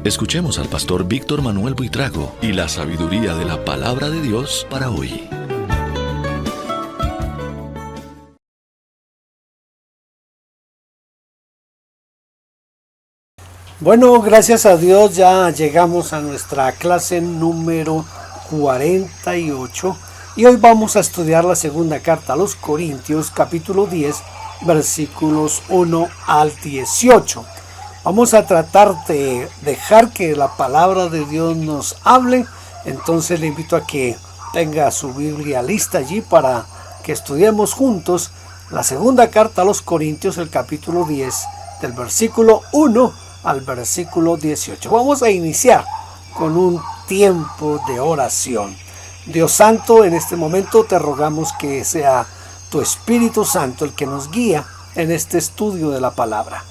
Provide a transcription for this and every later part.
Escuchemos al pastor Víctor Manuel Buitrago y la sabiduría de la palabra de Dios para hoy. Bueno, gracias a Dios ya llegamos a nuestra clase número 48 y hoy vamos a estudiar la segunda carta a los Corintios, capítulo 10, versículos 1 al 18. Vamos a tratar de dejar que la palabra de Dios nos hable, entonces le invito a que tenga su Biblia lista allí para que estudiemos juntos la segunda carta a los Corintios, el capítulo 10, del versículo 1 al versículo 18. Vamos a iniciar con un tiempo de oración. Dios Santo, en este momento te rogamos que sea tu Espíritu Santo el que nos guía en este estudio de la palabra.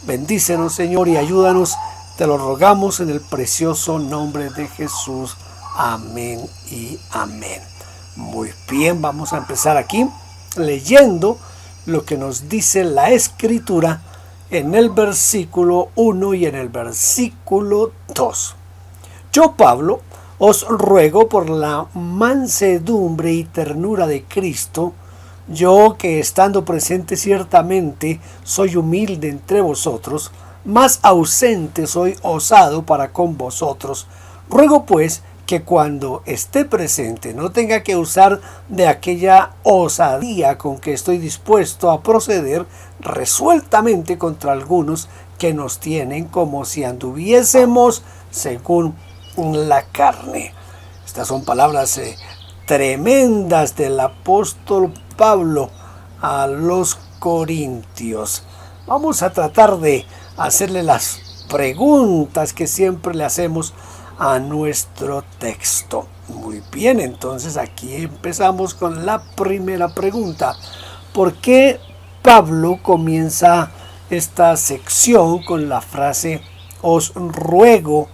Bendícenos, Señor, y ayúdanos, te lo rogamos en el precioso nombre de Jesús. Amén y amén. Muy bien, vamos a empezar aquí leyendo lo que nos dice la Escritura en el versículo 1 y en el versículo 2. Yo, Pablo, os ruego por la mansedumbre y ternura de Cristo, yo que estando presente ciertamente soy humilde entre vosotros, más ausente soy osado para con vosotros. Ruego pues que cuando esté presente no tenga que usar de aquella osadía con que estoy dispuesto a proceder resueltamente contra algunos que nos tienen como si anduviésemos según la carne. Estas son palabras tremendas del apóstol Pablo a los Corintios. Vamos a tratar de hacerle las preguntas que siempre le hacemos a nuestro texto. Muy bien, entonces aquí empezamos con la primera pregunta. ¿Por qué Pablo comienza esta sección con la frase os ruego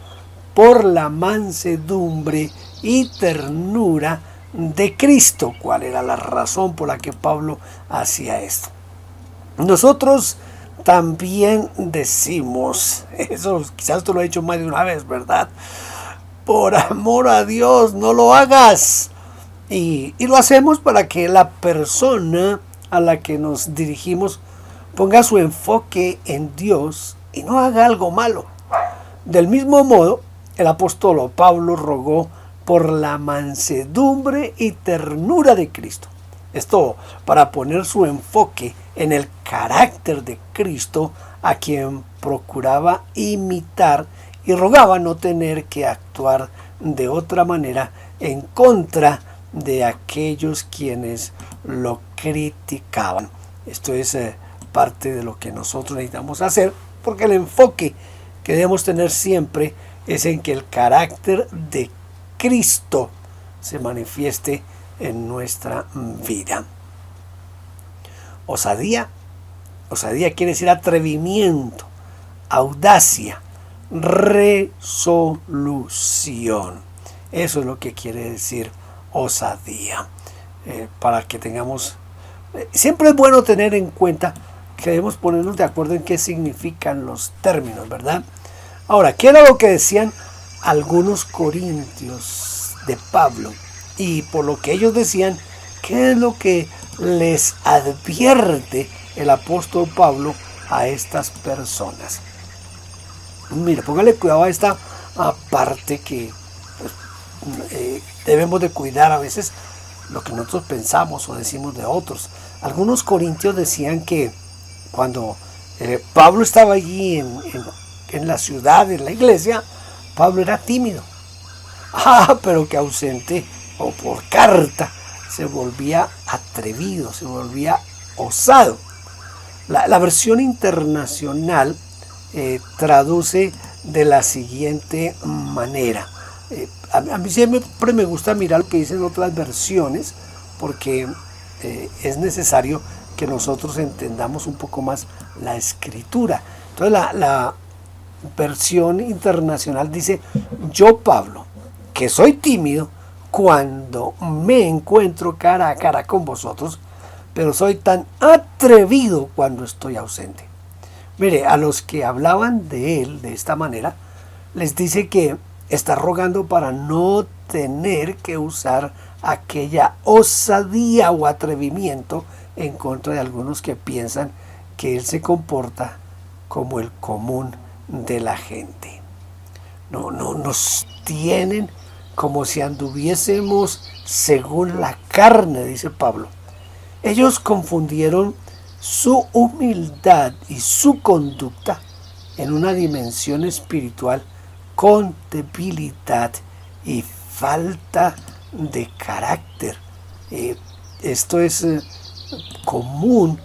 por la mansedumbre y ternura de Cristo? ¿Cuál era la razón por la que Pablo hacía esto? Nosotros también decimos, eso quizás tú lo has hecho más de una vez, ¿verdad? Por amor a Dios, no lo hagas. Y lo hacemos para que la persona a la que nos dirigimos ponga su enfoque en Dios y no haga algo malo. Del mismo modo, el apóstol Pablo rogó por la mansedumbre y ternura de Cristo. Esto para poner su enfoque en el carácter de Cristo, a quien procuraba imitar y rogaba no tener que actuar de otra manera en contra de aquellos quienes lo criticaban. Esto es parte de lo que nosotros necesitamos hacer, porque el enfoque que debemos tener siempre es en que el carácter de Cristo se manifieste en nuestra vida. Osadía quiere decir atrevimiento, audacia, resolución. Eso es lo que quiere decir osadía. Para que tengamos, siempre es bueno tener en cuenta que debemos ponernos de acuerdo en qué significan los términos, ¿verdad? Ahora, ¿qué era lo que decían algunos corintios de Pablo? Y por lo que ellos decían, ¿qué es lo que les advierte el apóstol Pablo a estas personas? Mira, póngale cuidado a esta parte que debemos de cuidar a veces lo que nosotros pensamos o decimos de otros. Algunos corintios decían que cuando Pablo estaba allí en la ciudad, en la iglesia, Pablo era tímido. Pero que ausente o por carta se volvía atrevido, se volvía osado. La versión internacional traduce de la siguiente manera. A mí siempre me gusta mirar lo que dicen otras versiones, porque es necesario que nosotros entendamos un poco más la escritura. Entonces la versión internacional dice: yo, Pablo, que soy tímido cuando me encuentro cara a cara con vosotros, pero soy tan atrevido cuando estoy ausente. Mire, a los que hablaban de él de esta manera, les dice que está rogando para no tener que usar aquella osadía o atrevimiento en contra de algunos que piensan que él se comporta como el común de la gente. No, nos tienen como si anduviésemos según la carne, dice Pablo. Ellos confundieron su humildad y su conducta en una dimensión espiritual con debilidad y falta de carácter. Esto es común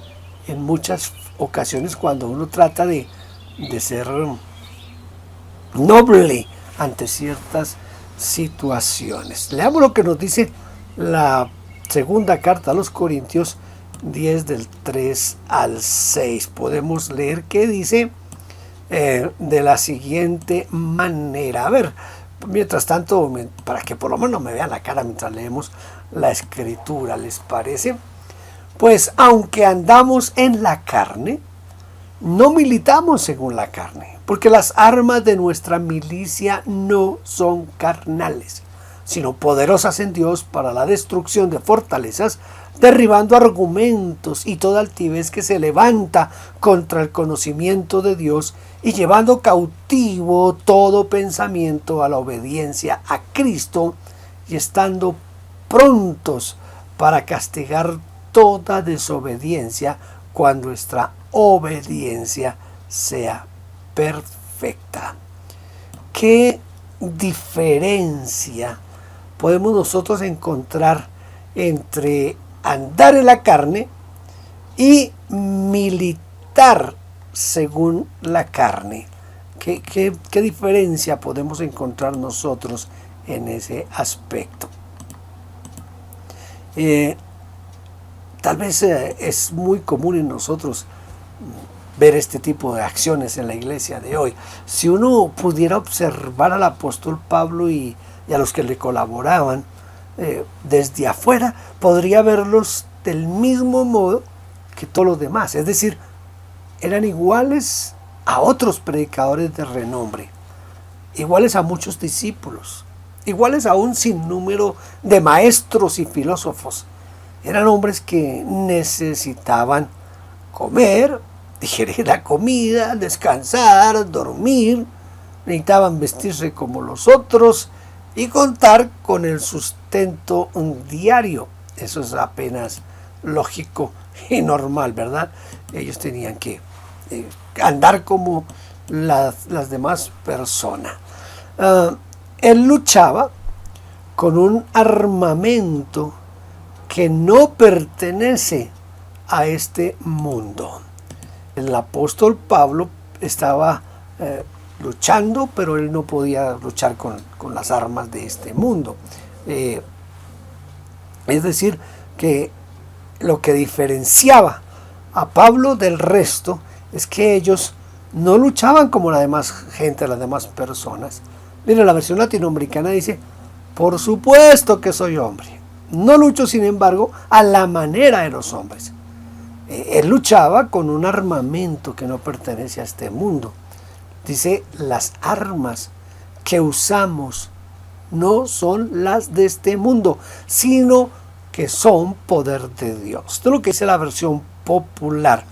en muchas ocasiones cuando uno trata de ser noble ante ciertas situaciones. Leamos lo que nos dice la segunda carta a los Corintios 10 del 3 al 6. Podemos leer que dice de la siguiente manera. A ver, mientras tanto, para que por lo menos me vean la cara mientras leemos la escritura, ¿les parece? Pues aunque andamos en la carne, no militamos según la carne, porque las armas de nuestra milicia no son carnales, sino poderosas en Dios para la destrucción de fortalezas, derribando argumentos y toda altivez que se levanta contra el conocimiento de Dios y llevando cautivo todo pensamiento a la obediencia a Cristo y estando prontos para castigar toda desobediencia cuando nuestra obediencia sea perfecta. ¿Qué diferencia podemos nosotros encontrar entre andar en la carne y militar según la carne? ¿Qué diferencia podemos encontrar nosotros en ese aspecto? Tal vez es muy común en nosotros ver este tipo de acciones en la iglesia de hoy. Si uno pudiera observar al apóstol Pablo y a los que le colaboraban desde afuera, podría verlos del mismo modo que todos los demás. Es decir, eran iguales a otros predicadores de renombre, iguales a muchos discípulos, iguales a un sinnúmero de maestros y filósofos. Eran hombres que necesitaban comer, digerir la comida, descansar, dormir, necesitaban vestirse como los otros y contar con el sustento diario. Eso es apenas lógico y normal, ¿verdad? Ellos tenían que andar como las demás personas. Él luchaba con un armamento que no pertenece a este mundo. El apóstol Pablo estaba luchando, pero él no podía luchar con las armas de este mundo. Es decir, que lo que diferenciaba a Pablo del resto es que ellos no luchaban como la demás gente, las demás personas. Mira, la versión latinoamericana dice: por supuesto que soy hombre. No lucho, sin embargo, a la manera de los hombres. Él luchaba con un armamento que no pertenece a este mundo. Dice, las armas que usamos no son las de este mundo, sino que son poder de Dios. Esto es lo que dice la versión popular.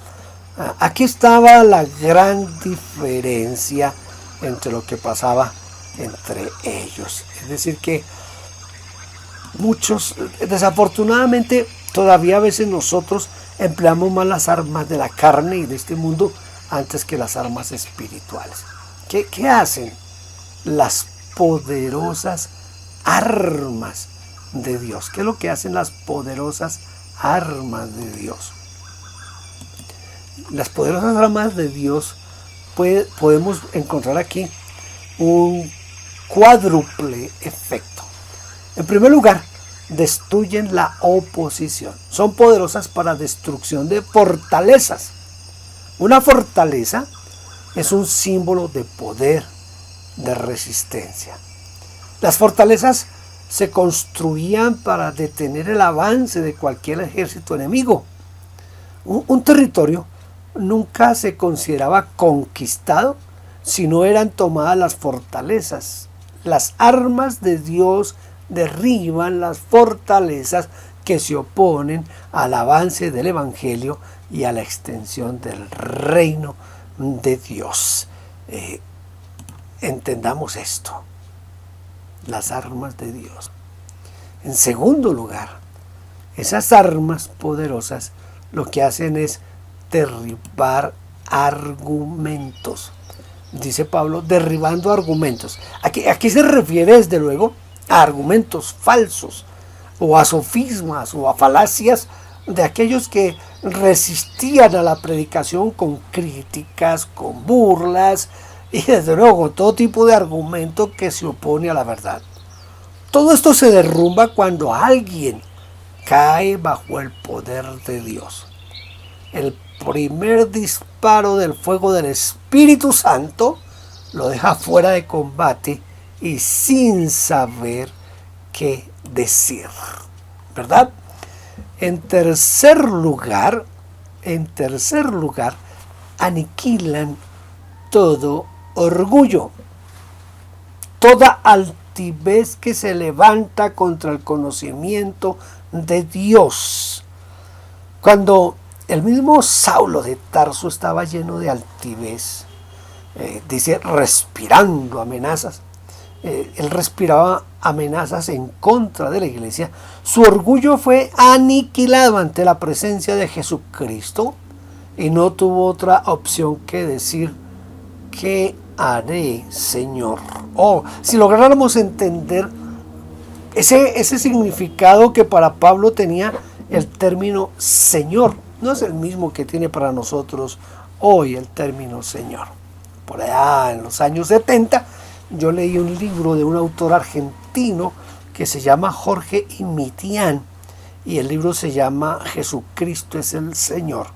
Aquí estaba la gran diferencia entre lo que pasaba entre ellos. Es decir, que muchos, desafortunadamente, todavía a veces nosotros empleamos más las armas de la carne y de este mundo antes que las armas espirituales. ¿Qué hacen las poderosas armas de Dios? ¿Qué es lo que hacen las poderosas armas de Dios? Las poderosas armas de Dios podemos encontrar aquí un cuádruple efecto. En primer lugar, destruyen la oposición. Son poderosas para destrucción de fortalezas. Una fortaleza es un símbolo de poder, de resistencia. Las fortalezas se construían para detener el avance de cualquier ejército enemigo. Un territorio nunca se consideraba conquistado sino eran tomadas las fortalezas. Las armas de Dios derriban las fortalezas que se oponen al avance del Evangelio y a la extensión del reino de Dios. Entendamos esto, las armas de Dios. En segundo lugar, esas armas poderosas lo que hacen es derribar argumentos. Dice Pablo, derribando argumentos. ¿A qué se refiere desde luego? A argumentos falsos, o a sofismas, o a falacias de aquellos que resistían a la predicación con críticas, con burlas, y desde luego con todo tipo de argumento que se opone a la verdad. Todo esto se derrumba cuando alguien cae bajo el poder de Dios. El primer disparo del fuego del Espíritu Santo lo deja fuera de combate y sin saber qué decir, ¿verdad? En tercer lugar, aniquilan todo orgullo, toda altivez que se levanta contra el conocimiento de Dios. Cuando el mismo Saulo de Tarso estaba lleno de altivez, dice, respirando amenazas. Él respiraba amenazas en contra de la iglesia. Su orgullo fue aniquilado ante la presencia de Jesucristo y no tuvo otra opción que decir, ¿qué haré, Señor? Si lográramos entender ese significado que para Pablo tenía el término Señor, no es el mismo que tiene para nosotros hoy el término Señor. Por allá en los años 70 yo leí un libro de un autor argentino que se llama Jorge Imitián, y el libro se llama Jesucristo es el Señor.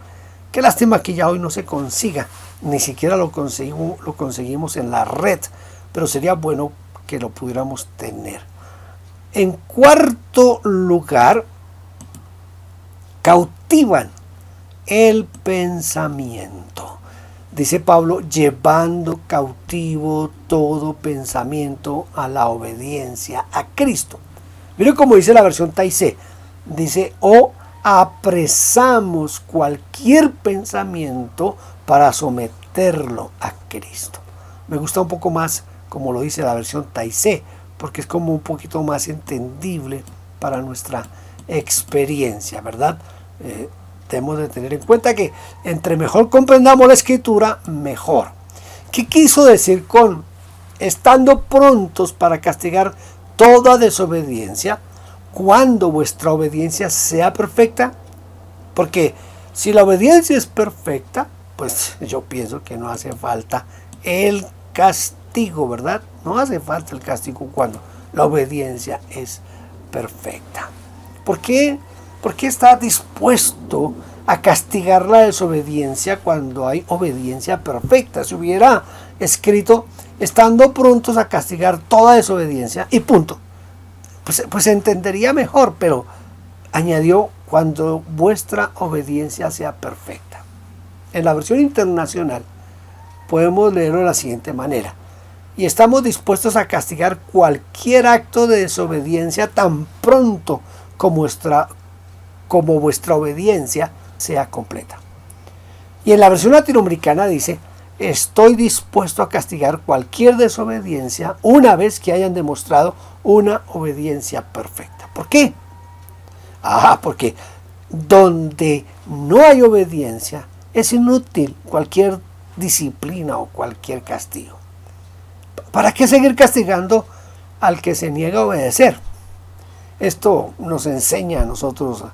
Qué lástima que ya hoy no se consiga, ni siquiera lo conseguimos en la red, pero sería bueno que lo pudiéramos tener. En cuarto lugar, cautivan el pensamiento. Dice Pablo, llevando cautivo todo pensamiento a la obediencia a Cristo. Miren cómo dice la versión Taizé. Dice, apresamos cualquier pensamiento para someterlo a Cristo. Me gusta un poco más como lo dice la versión Taizé, porque es como un poquito más entendible para nuestra experiencia, ¿verdad? Debemos de tener en cuenta que entre mejor comprendamos la Escritura, mejor. ¿Qué quiso decir con estando prontos para castigar toda desobediencia cuando vuestra obediencia sea perfecta? Porque si la obediencia es perfecta, pues yo pienso que no hace falta el castigo, ¿verdad? No hace falta el castigo cuando la obediencia es perfecta. ¿Por qué? ¿Por qué está dispuesto a castigar la desobediencia cuando hay obediencia perfecta? Si hubiera escrito, estando prontos a castigar toda desobediencia y punto, pues entendería mejor, pero añadió, cuando vuestra obediencia sea perfecta. En la versión internacional podemos leerlo de la siguiente manera: y estamos dispuestos a castigar cualquier acto de desobediencia tan pronto como vuestra obediencia sea completa. Y en la versión latinoamericana dice, estoy dispuesto a castigar cualquier desobediencia una vez que hayan demostrado una obediencia perfecta. ¿Por qué? Porque donde no hay obediencia es inútil cualquier disciplina o cualquier castigo. ¿Para qué seguir castigando al que se niega a obedecer? Esto nos enseña a nosotros,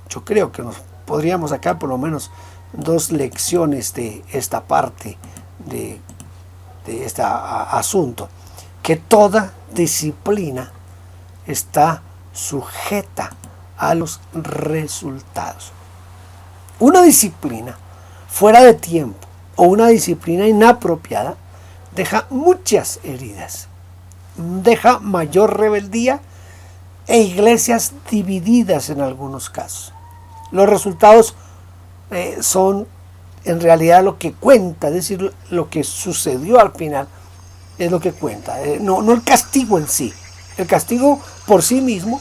yo creo que nos podríamos sacar por lo menos 2 lecciones de esta parte, de este asunto, que toda disciplina está sujeta a los resultados. Una disciplina fuera de tiempo o una disciplina inapropiada deja muchas heridas, deja mayor rebeldía e iglesias divididas en algunos casos. Los resultados son en realidad lo que cuenta, es decir, lo que sucedió al final, es lo que cuenta, no el castigo en sí. El castigo por sí mismo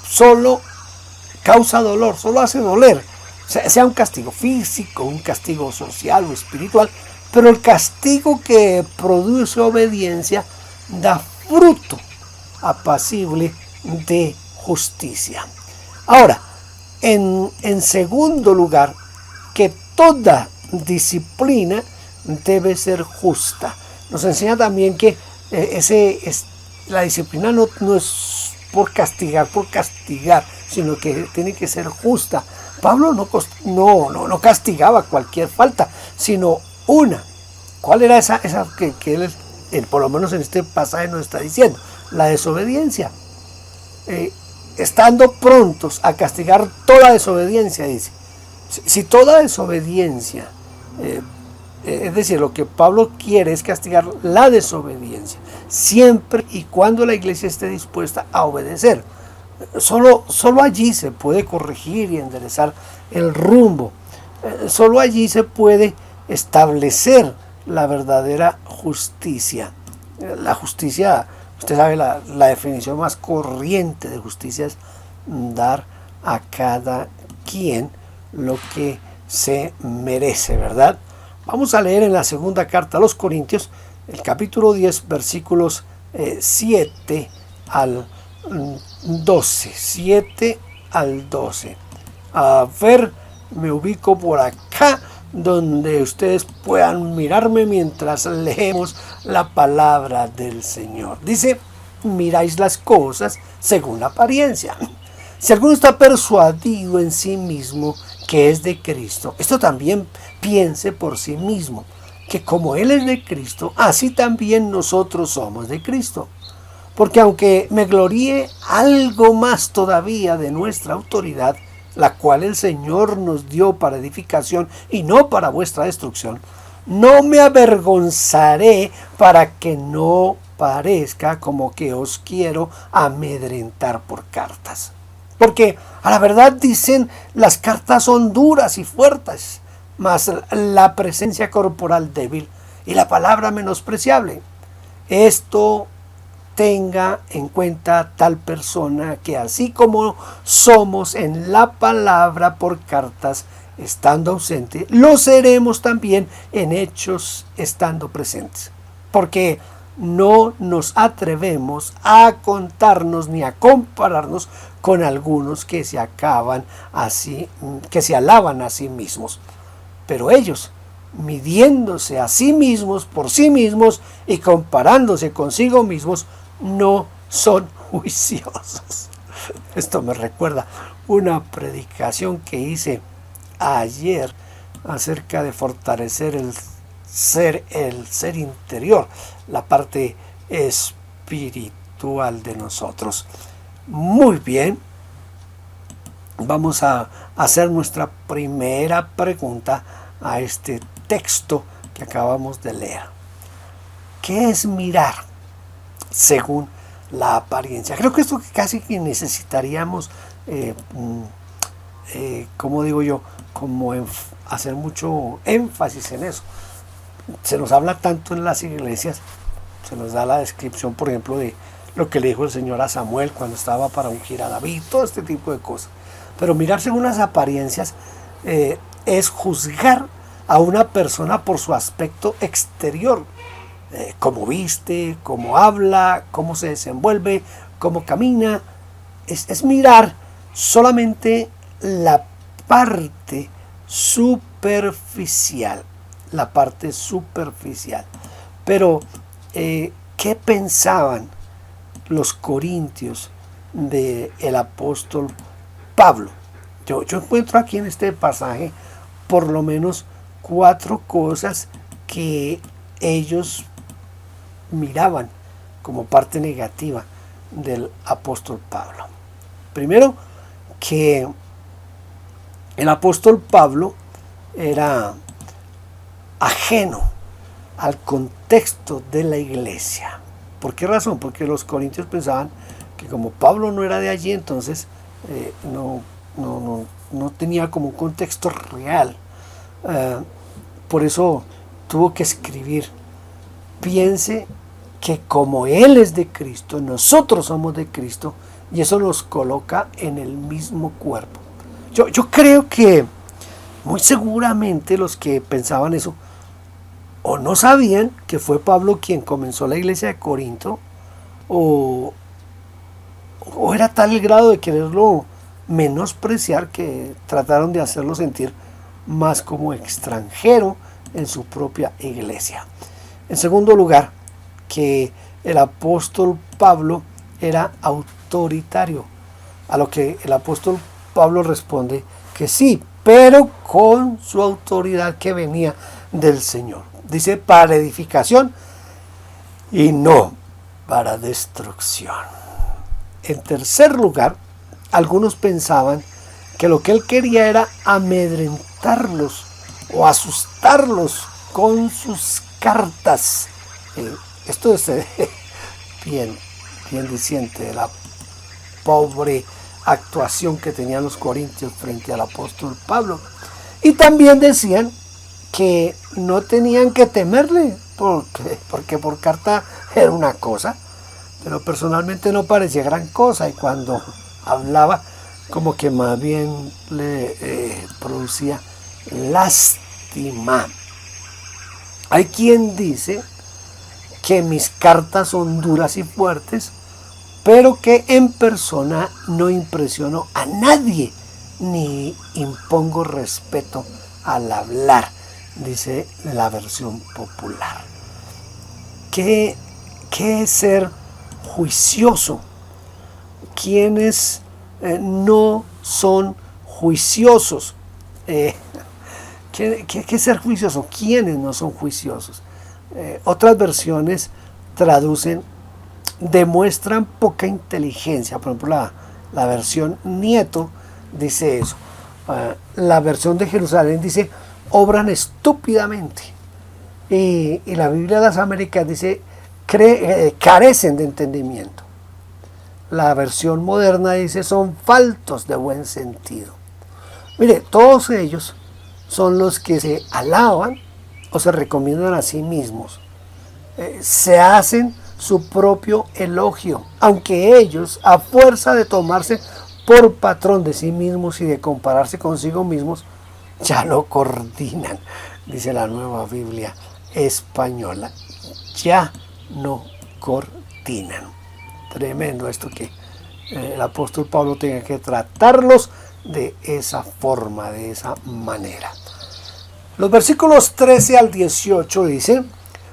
solo causa dolor, solo hace doler, sea un castigo físico, un castigo social o espiritual, pero el castigo que produce obediencia da fruto apacible de justicia. Ahora, en segundo lugar, que toda disciplina debe ser justa. Nos enseña también que la disciplina no es por castigar, sino que tiene que ser justa. Pablo no castigaba cualquier falta, sino una. ¿Cuál era esa que él, por lo menos en este pasaje nos está diciendo? La desobediencia. Estando prontos a castigar toda desobediencia, dice. Si toda desobediencia, es decir, lo que Pablo quiere es castigar la desobediencia, siempre y cuando la iglesia esté dispuesta a obedecer. Solo allí se puede corregir y enderezar el rumbo. Solo allí se puede establecer la verdadera justicia. La justicia, usted sabe, la definición más corriente de justicia es dar a cada quien lo que se merece, ¿verdad? Vamos a leer en la segunda carta a los Corintios, el capítulo 10, versículos 7 al 12. 7 al 12. A ver, me ubico por acá, donde ustedes puedan mirarme mientras leemos la palabra del Señor. Dice: miráis las cosas según la apariencia. Si alguno está persuadido en sí mismo que es de Cristo, esto también piense por sí mismo, que como Él es de Cristo, así también nosotros somos de Cristo. Porque aunque me gloríe algo más todavía de nuestra autoridad, la cual el Señor nos dio para edificación y no para vuestra destrucción, no me avergonzaré para que no parezca como que os quiero amedrentar por cartas. Porque a la verdad dicen, las cartas son duras y fuertes, mas la presencia corporal débil y la palabra menospreciable. Esto tenga en cuenta tal persona, que así como somos en la palabra por cartas estando ausente, lo seremos también en hechos estando presentes. Porque no nos atrevemos a contarnos ni a compararnos con algunos que se alaban a sí mismos. Pero ellos, midiéndose a sí mismos por sí mismos y comparándose consigo mismos, no son juiciosos. Esto me recuerda una predicación que hice ayer acerca de fortalecer el ser interior, la parte espiritual de nosotros. Muy bien, vamos a hacer nuestra primera pregunta a este texto que acabamos de leer. ¿Qué es mirar según la apariencia? Creo que esto casi que necesitaríamos, como digo yo, hacer mucho énfasis en eso. Se nos habla tanto en las iglesias, se nos da la descripción, por ejemplo, de lo que le dijo el Señor a Samuel cuando estaba para ungir a David, todo este tipo de cosas. Pero mirar según las apariencias es juzgar a una persona por su aspecto exterior, cómo viste, cómo habla, cómo se desenvuelve, cómo camina. Es mirar solamente la parte superficial, Pero, ¿qué pensaban los corintios del apóstol Pablo? Yo encuentro aquí en este pasaje por lo menos 4 cosas que ellos miraban como parte negativa del apóstol Pablo. Primero, que el apóstol Pablo era ajeno al contexto de la iglesia. ¿Por qué razón? Porque los corintios pensaban que como Pablo no era de allí, entonces no tenía como un contexto real. por eso tuvo que escribir: piense que como Él es de Cristo, nosotros somos de Cristo, y eso nos coloca en el mismo cuerpo. Yo creo que muy seguramente los que pensaban eso o no sabían que fue Pablo quien comenzó la iglesia de Corinto, o era tal el grado de quererlo menospreciar que trataron de hacerlo sentir más como extranjero en su propia iglesia. En segundo lugar, que el apóstol Pablo era autoritario, a lo que el apóstol Pablo responde que sí, pero con su autoridad que venía del Señor. Dice: para edificación y no para destrucción. En tercer lugar, algunos pensaban que lo que él quería era amedrentarlos o asustarlos con sus cartas. Esto es bien diciente de la pobre actuación que tenían los corintios frente al apóstol Pablo. Y también decían que no tenían que temerle, porque por carta era una cosa, pero personalmente no parecía gran cosa, y cuando hablaba como que más bien le producía lástima. Hay quien dice que mis cartas son duras y fuertes, pero que en persona no impresiono a nadie, ni impongo respeto al hablar, dice la versión popular. ¿Qué es ser juicioso? ¿Quiénes no son juiciosos? ¿Qué es ser juicioso? ¿Quiénes no son juiciosos? Otras versiones traducen: demuestran poca inteligencia. Por ejemplo, la versión Nieto dice eso. La versión de Jerusalén dice: obran estúpidamente. Y la Biblia de las Américas dice: carecen de entendimiento. La versión moderna dice: son faltos de buen sentido. Mire, todos ellos son los que se alaban o se recomiendan a sí mismos. Se hacen su propio elogio, aunque ellos, a fuerza de tomarse por patrón de sí mismos y de compararse consigo mismos, ya lo coordinan, dice la Nueva Biblia Española. Ya no coordinan. Tremendo esto, que el apóstol Pablo tenga que tratarlos de esa forma, de esa manera. Los versículos 13 al 18 dicen: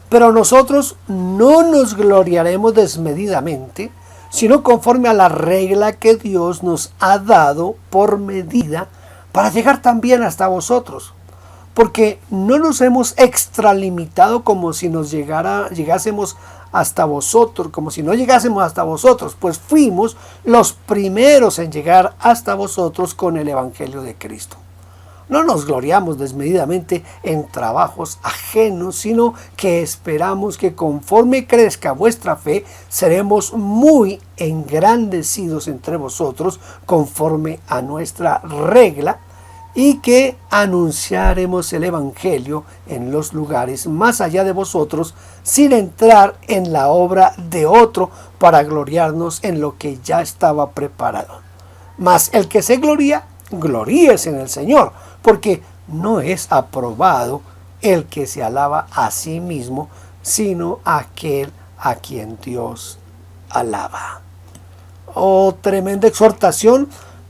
pero nosotros no nos gloriaremos desmedidamente, sino conforme a la regla que Dios nos ha dado por medida, para llegar también hasta vosotros. Porque no nos hemos extralimitado como si llegásemos hasta vosotros, como si no llegásemos hasta vosotros, pues fuimos los primeros en llegar hasta vosotros con el Evangelio de Cristo. No nos gloriamos desmedidamente en trabajos ajenos, sino que esperamos que conforme crezca vuestra fe, seremos muy engrandecidos entre vosotros conforme a nuestra regla, y que anunciaremos el Evangelio en los lugares más allá de vosotros, sin entrar en la obra de otro para gloriarnos en lo que ya estaba preparado. Mas el que se gloría, gloríese en el Señor, porque no es aprobado el que se alaba a sí mismo, sino aquel a quien Dios alaba. Oh, tremenda exhortación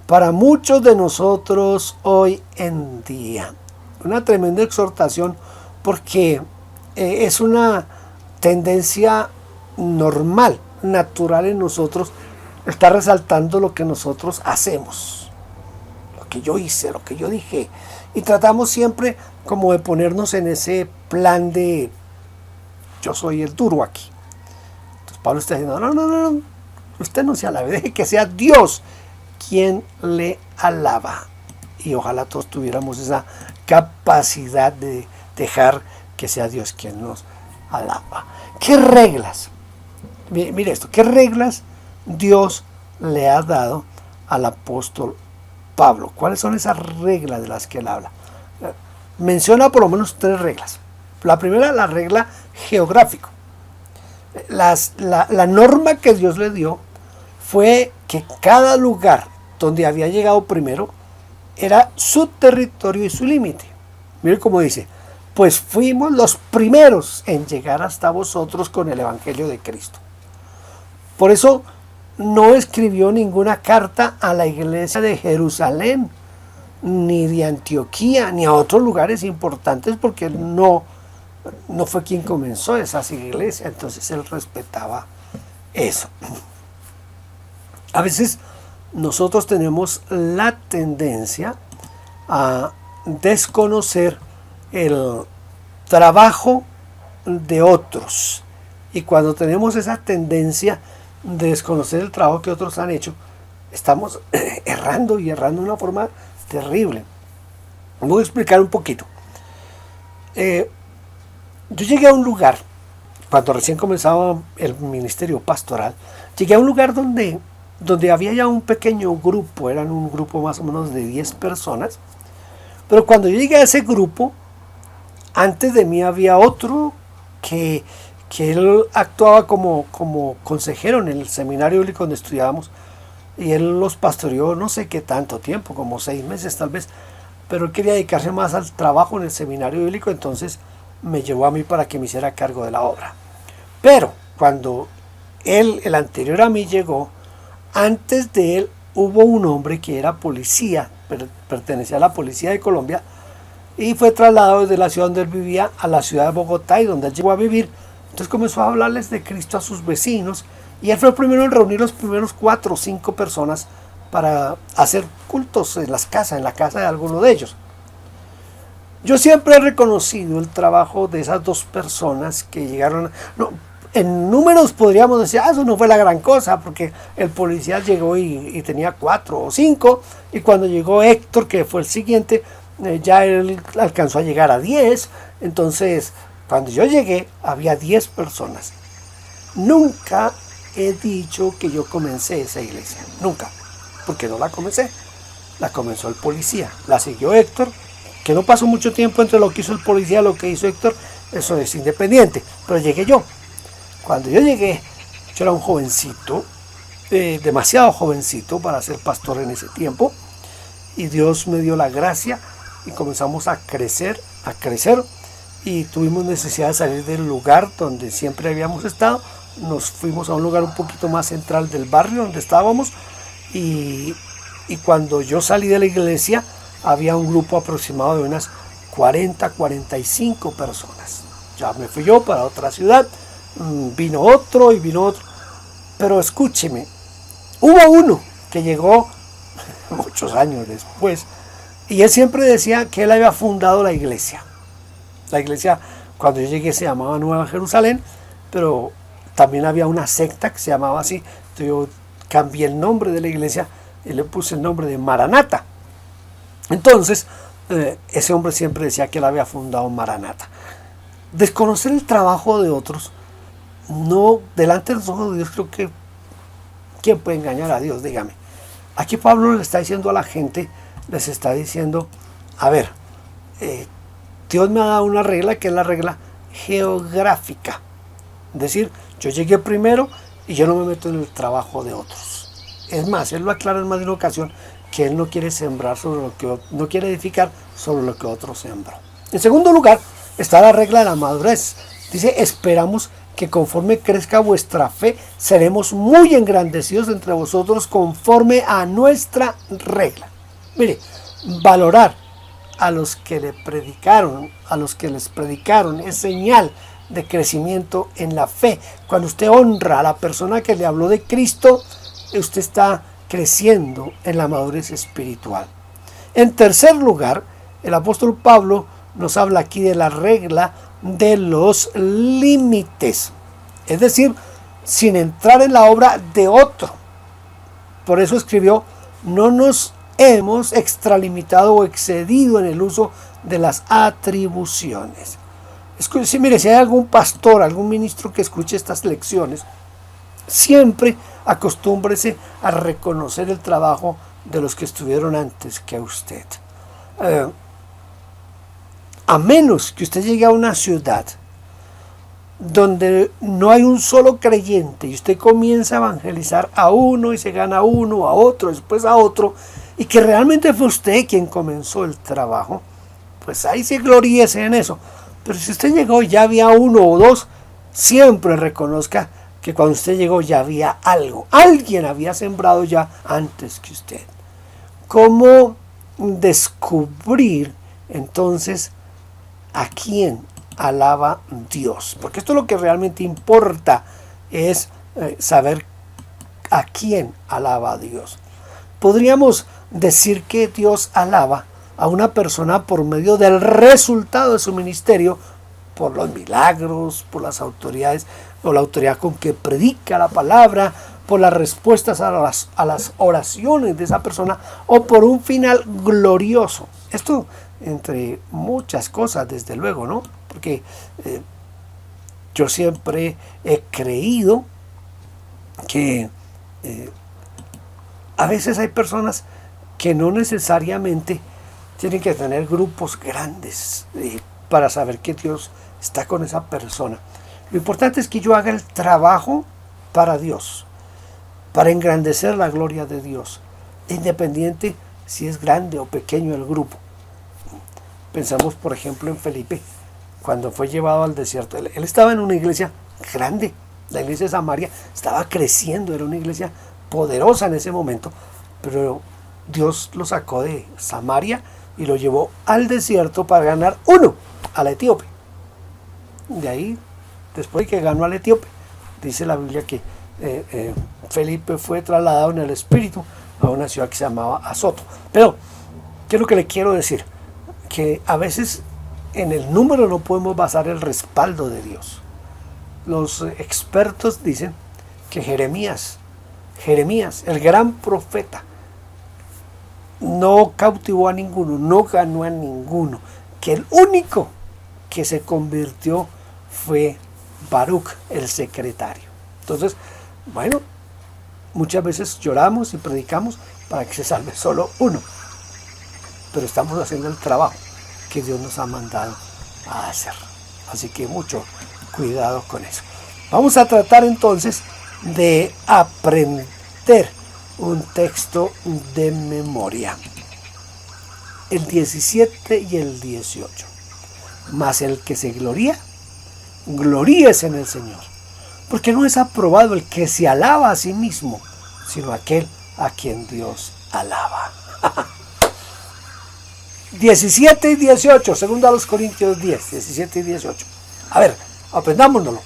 para muchos de nosotros hoy en día. Una tremenda exhortación, porque es una tendencia normal, natural en nosotros, estar resaltando lo que nosotros hacemos, lo que yo hice, lo que yo dije, y tratamos siempre como de ponernos en ese plan de yo soy el duro aquí. Entonces Pablo está diciendo: no, usted no se alabe, deje que sea Dios quien le alaba. Y ojalá todos tuviéramos esa capacidad de dejar que sea Dios quien nos alaba. ¿Qué reglas? Mire esto, ¿qué reglas Dios le ha dado al apóstol Pablo? ¿Cuáles son esas reglas de las que él habla? menciona por lo menos 3 reglas. La primera, la regla geográfica. La norma que Dios le dio fue que cada lugar donde había llegado primero era su territorio y su límite. Miren cómo dice, pues fuimos los primeros en llegar hasta vosotros con el Evangelio de Cristo. Por eso no escribió ninguna carta a la iglesia de Jerusalén, ni de Antioquía, ni a otros lugares importantes, porque él no fue quien comenzó esas iglesias, entonces él respetaba eso. A veces nosotros tenemos la tendencia a desconocer el trabajo de otros, y cuando tenemos esa tendencia de desconocer el trabajo que otros han hecho, estamos errando de una forma terrible. Voy a explicar un poquito. Yo llegué a un lugar, cuando recién comenzaba el ministerio pastoral, llegué a un lugar donde había ya un pequeño grupo, eran un grupo más o menos de 10 personas, pero cuando yo llegué a ese grupo, antes de mí había otro que él actuaba como consejero en el seminario bíblico donde estudiábamos, y él los pastoreó no sé qué tanto tiempo, como 6 meses tal vez, pero él quería dedicarse más al trabajo en el seminario bíblico, entonces me llevó a mí para que me hiciera cargo de la obra. Pero cuando el anterior a mí llegó, antes de él hubo un hombre que era policía, pertenecía a la policía de Colombia, y fue trasladado desde la ciudad donde él vivía a la ciudad de Bogotá, y donde él llegó a vivir. Entonces comenzó a hablarles de Cristo a sus vecinos, y él fue el primero en reunir los primeros 4 o 5 personas para hacer cultos en las casas, en la casa de alguno de ellos. Yo siempre he reconocido el trabajo de esas 2 personas que llegaron. En números podríamos decir, eso no fue la gran cosa, porque el policía llegó y tenía 4 o 5, y cuando llegó Héctor, que fue el siguiente, ya él alcanzó a llegar a 10. Entonces, cuando yo llegué, había 10 personas. Nunca he dicho que yo comencé esa iglesia, nunca, porque no la comencé, la comenzó el policía, la siguió Héctor, que no pasó mucho tiempo entre lo que hizo el policía y lo que hizo Héctor, eso es independiente, pero llegué yo. Cuando yo llegué, yo era un jovencito, demasiado jovencito para ser pastor en ese tiempo, y Dios me dio la gracia y comenzamos a crecer, y tuvimos necesidad de salir del lugar donde siempre habíamos estado. Nos fuimos a un lugar un poquito más central del barrio donde estábamos, y cuando yo salí de la iglesia había un grupo aproximado de unas 40-45 personas. Ya me fui yo para otra ciudad, vino otro, pero escúcheme, hubo uno que llegó muchos años después, y él siempre decía que él había fundado la iglesia. La iglesia, cuando yo llegué, se llamaba Nueva Jerusalén, pero también había una secta que se llamaba así. Entonces yo cambié el nombre de la iglesia y le puse el nombre de Maranata. Entonces, ese hombre siempre decía que él había fundado Maranata. Desconocer el trabajo de otros, no, delante de los ojos de Dios, creo que ¿quién puede engañar a Dios? Dígame. Aquí Pablo le está diciendo a la gente, les está diciendo, a ver, Dios me ha dado una regla que es la regla geográfica. Es decir, yo llegué primero y yo no me meto en el trabajo de otros. Es más, él lo aclara en más de una ocasión, que él no quiere sembrar sobre lo que no quiere edificar sobre lo que otro sembró. En segundo lugar, está la regla de la madurez. Dice, esperamos que conforme crezca vuestra fe, seremos muy engrandecidos entre vosotros conforme a nuestra regla. Mire, valorar a los que le predicaron, a los que les predicaron, es señal de crecimiento en la fe. Cuando usted honra a la persona que le habló de Cristo, usted está creciendo en la madurez espiritual. En tercer lugar, el apóstol Pablo nos habla aquí de la regla de los límites, es decir, sin entrar en la obra de otro. Por eso escribió, no nos hemos extralimitado o excedido en el uso de las atribuciones. Mire, si hay algún pastor, algún ministro que escuche estas lecciones, siempre acostúmbrese a reconocer el trabajo de los que estuvieron antes que usted. A menos que usted llegue a una ciudad donde no hay un solo creyente y usted comienza a evangelizar a uno y se gana a uno, a otro, después a otro, y que realmente fue usted quien comenzó el trabajo, pues ahí se gloríese en eso. Pero si usted llegó y ya había uno o dos, siempre reconozca que cuando usted llegó ya había algo. Alguien había sembrado ya antes que usted. ¿Cómo descubrir entonces a quién alaba Dios? Porque esto es lo que realmente importa, es saber a quién alaba a Dios. Podríamos decir que Dios alaba a una persona por medio del resultado de su ministerio, por los milagros, por las autoridades, o la autoridad con que predica la palabra, por las respuestas a las oraciones de esa persona, o por un final glorioso. Esto entre muchas cosas, desde luego, ¿no? Porque yo siempre he creído que a veces hay personas que no necesariamente tienen que tener grupos grandes para saber que Dios está con esa persona. Lo importante es que yo haga el trabajo para Dios, para engrandecer la gloria de Dios, independiente si es grande o pequeño el grupo. Pensamos, por ejemplo, en Felipe, cuando fue llevado al desierto. Él estaba en una iglesia grande, la iglesia de Samaria estaba creciendo, era una iglesia poderosa en ese momento, pero Dios lo sacó de Samaria y lo llevó al desierto para ganar uno, al etíope. De ahí, después de que ganó al etíope, dice la Biblia que Felipe fue trasladado en el espíritu a una ciudad que se llamaba Azoto. Pero, ¿qué es lo que le quiero decir? Que a veces en el número no podemos basar el respaldo de Dios. Los expertos dicen que Jeremías, el gran profeta, no cautivó a ninguno, no ganó a ninguno, que el único que se convirtió fue Baruch, el secretario. Entonces, bueno, muchas veces lloramos y predicamos para que se salve solo uno, pero estamos haciendo el trabajo que Dios nos ha mandado a hacer. Así que mucho cuidado con eso. Vamos a tratar entonces de aprender un texto de memoria. El 17 y el 18. Mas el que se gloría, gloríese en el Señor. Porque no es aprobado el que se alaba a sí mismo, sino aquel a quien Dios alaba. 17 y 18, segundo a los Corintios 10, 17 y 18. A ver, aprendámonoslo.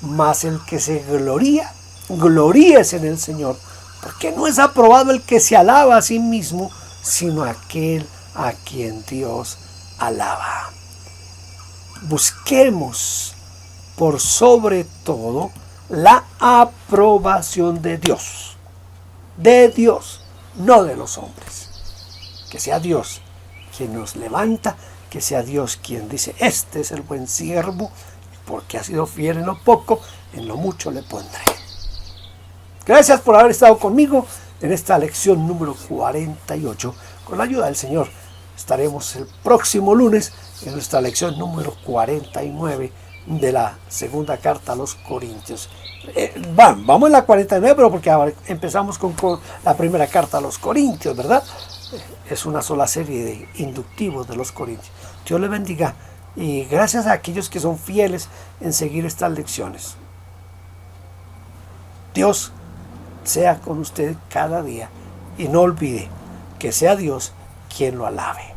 Mas el que se gloría, gloríese en el Señor, porque no es aprobado el que se alaba a sí mismo, sino aquel a quien Dios alaba. Busquemos por sobre todo la aprobación de Dios, no de los hombres. Que sea Dios quien nos levanta, que sea Dios quien dice: este es el buen siervo, porque ha sido fiel en lo poco, en lo mucho le pondré. Gracias por haber estado conmigo en esta lección número 48. Con la ayuda del Señor estaremos el próximo lunes en nuestra lección número 49 de la segunda carta a los Corintios. Vamos en la 49, pero porque ahora empezamos con la primera carta a los Corintios, ¿verdad? Es una sola serie de inductivos de los Corintios. Dios les bendiga y gracias a aquellos que son fieles en seguir estas lecciones. Dios sea con usted cada día y no olvide que sea Dios quien lo alabe.